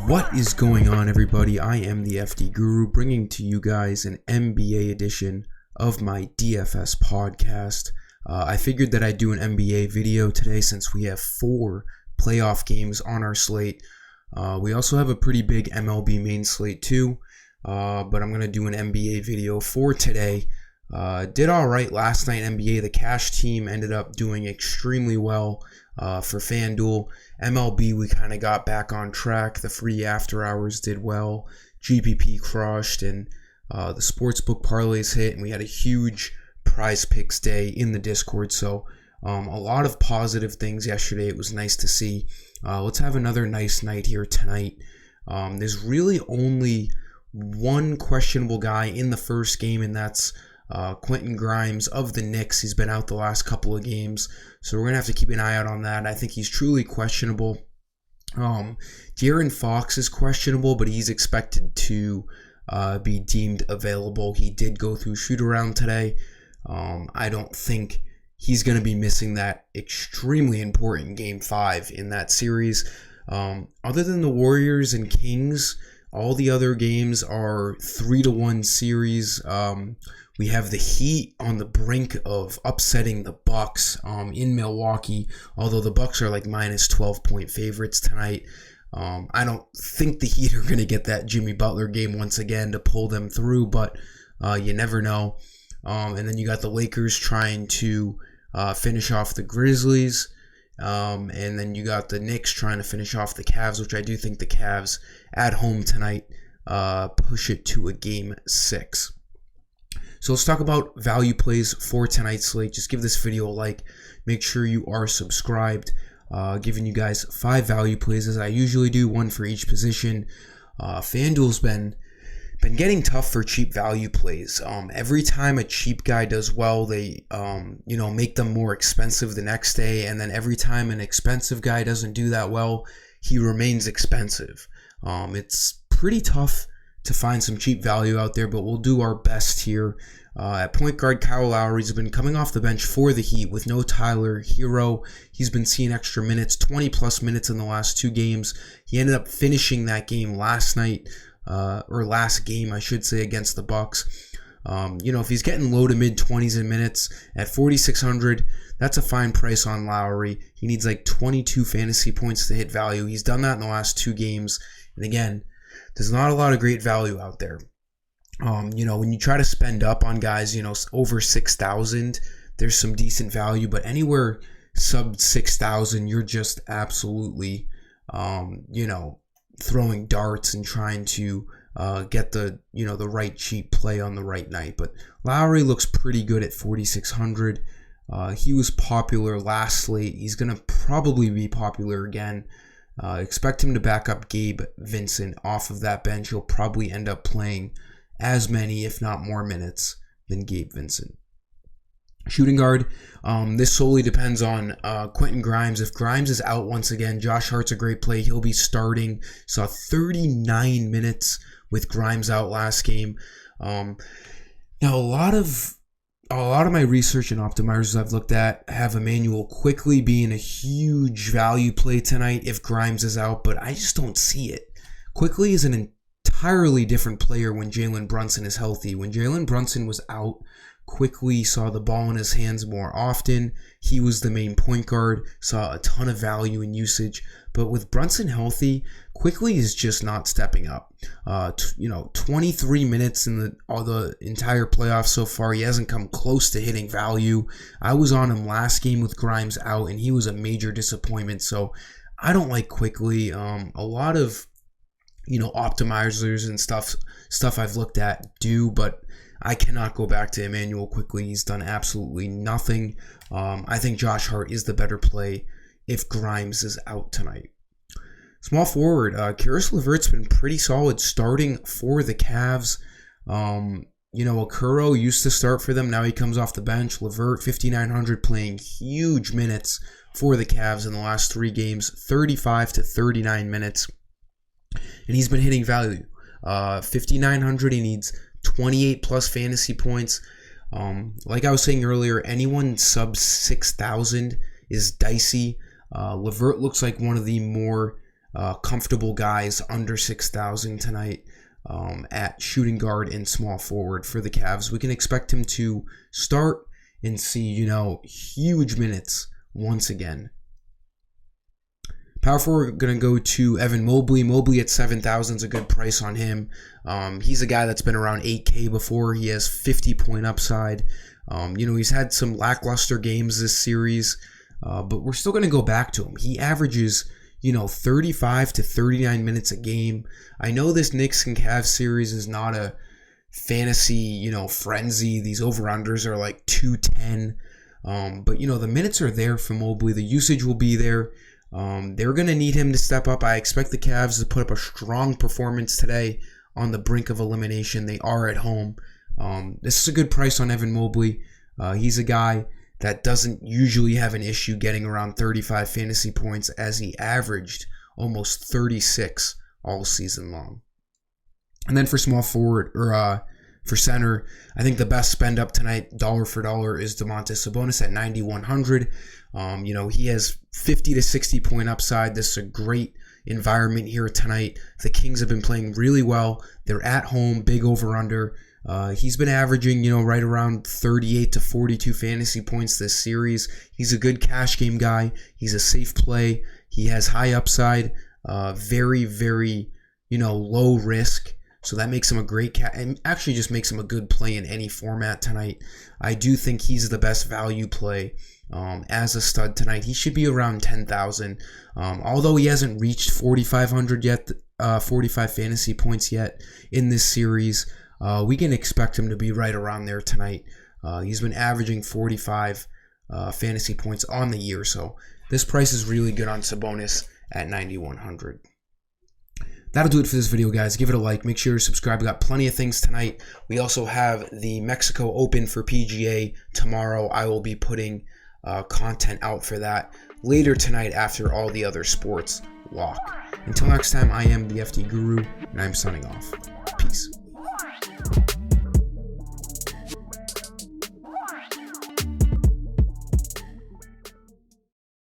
What is going on, everybody? I am the FD Guru, bringing to you guys an NBA edition of my DFS podcast. I figured that I'd do an NBA video today since we have 4 playoff games on our slate. We also have a pretty big MLB main slate too, but I'm going to do an NBA video for today. Did all right last night in NBA. The cash team ended up doing extremely well for FanDuel. MLB, we kind of got back on track. The free after hours did well. GPP crushed, and the sportsbook parlays hit, and we had a huge prize picks day in the Discord. So a lot of positive things yesterday. It was nice to see. Let's have another nice night here tonight. There's really only one questionable guy in the first game, and that's Quentin Grimes of the Knicks. He's been out the last couple of games, so we're going to have to keep an eye out on that. I think he's truly questionable. De'Aaron Fox is questionable, but he's expected to be deemed available. He did go through shoot-around today. I don't think he's going to be missing that extremely important Game 5 in that series. Other than the Warriors and Kings, all the other games are 3-1 series. We have the Heat on the brink of upsetting the Bucks in Milwaukee, although the Bucks are like minus 12-point favorites tonight. I don't think the Heat are going to get that Jimmy Butler game once again to pull them through, but you never know. And then you got the Lakers trying to finish off the Grizzlies, and then you got the Knicks trying to finish off the Cavs, which I do think the Cavs at home tonight push it to a Game 6. So let's talk about value plays for tonight's slate. Just give this video a like. Make sure you are subscribed. Giving you guys 5 value plays as I usually do, 1 for each position. FanDuel's been getting tough for cheap value plays. Every time a cheap guy does well, they make them more expensive the next day, and then every time an expensive guy doesn't do that well, he remains expensive. It's pretty tough to find some cheap value out there, but we'll do our best here. At point guard, Kyle Lowry's been coming off the bench for the Heat with no Tyler Hero. He's been seeing extra minutes, 20-plus minutes in the last 2 games. He ended up finishing that game last night, or last game, I should say, against the Bucks. If he's getting low to mid-20s in minutes at 4,600, that's a fine price on Lowry. He needs like 22 fantasy points to hit value. He's done that in the last 2 games. And again, there's not a lot of great value out there. When you try to spend up on guys, over 6,000, there's some decent value, but anywhere sub 6,000, you're just absolutely, throwing darts and trying to get the right cheap play on the right night. But Lowry looks pretty good at 4,600. He was popular last slate. He's going to probably be popular again. Expect him to back up Gabe Vincent off of that bench. He'll probably end up playing as many, if not more minutes than Gabe Vincent. Shooting guard, this solely depends on Quentin Grimes. If Grimes is out once again, Josh Hart's a great play. He'll be starting. Saw 39 minutes with Grimes out last game. Now a lot of my research and optimizers I've looked at have Immanuel Quickley being a huge value play tonight if Grimes is out, but I just don't see it. Quickley is an entirely different player when Jalen Brunson is healthy. When Jalen Brunson was out, Quickley saw the ball in his hands more often. He was the main point guard, saw a ton of value and usage. But with Brunson healthy, Quickley is just not stepping up. 23 minutes in the entire playoffs so far. He hasn't come close to hitting value. I was on him last game with Grimes out, and he was a major disappointment. So I don't like Quickley. A lot of optimizers and stuff I've looked at do, but I cannot go back to Immanuel Quickley. He's done absolutely nothing. I think Josh Hart is the better play if Grimes is out tonight. Small forward, Caris LeVert's been pretty solid starting for the Cavs. Okoro used to start for them. Now he comes off the bench. LeVert, 5,900, playing huge minutes for the Cavs in the last 3 games, 35 to 39 minutes. And he's been hitting value. 5,900, he needs 28 plus fantasy points. Like I was saying earlier, anyone sub 6,000 is dicey. LeVert looks like one of the more comfortable guys under 6,000 tonight at shooting guard and small forward for the Cavs. We can expect him to start and see, huge minutes once again. Power forward, going to go to Evan Mobley. Mobley at 7,000 is a good price on him. He's a guy that's been around 8K before. He has 50-point upside. He's had some lackluster games this series, but we're still going to go back to him. He averages, 35 to 39 minutes a game. I know this Knicks and Cavs series is not a fantasy, frenzy. These over-unders are like 210. But, the minutes are there for Mobley. The usage will be there. They're going to need him to step up. I expect the Cavs to put up a strong performance today on the brink of elimination. They are at home. This is a good price on Evan Mobley. He's a guy that doesn't usually have an issue getting around 35 fantasy points, as he averaged almost 36 all season long. And then for small forward, or for center, I think the best spend up tonight, dollar for dollar, is Domantas Sabonis at 9,100. He has 50 to 60 point upside. This is a great environment here tonight. The Kings have been playing really well. They're at home, big over under. He's been averaging, right around 38 to 42 fantasy points this series. He's a good cash game guy. He's a safe play. He has high upside, very, very, low risk. So that makes him a great and actually just makes him a good play in any format tonight. I do think he's the best value play as a stud tonight. He should be around 10,000. Although he hasn't reached 4,500 yet, 45 fantasy points yet in this series, we can expect him to be right around there tonight. He's been averaging 45 fantasy points on the year, so this price is really good on Sabonis at 9,100. That'll do it for this video, guys. Give it a like. Make sure to subscribe. We got plenty of things tonight. We also have the Mexico Open for PGA tomorrow. I will be putting content out for that later tonight after all the other sports lock. Until next time, I am the FD Guru, and I'm signing off. Peace.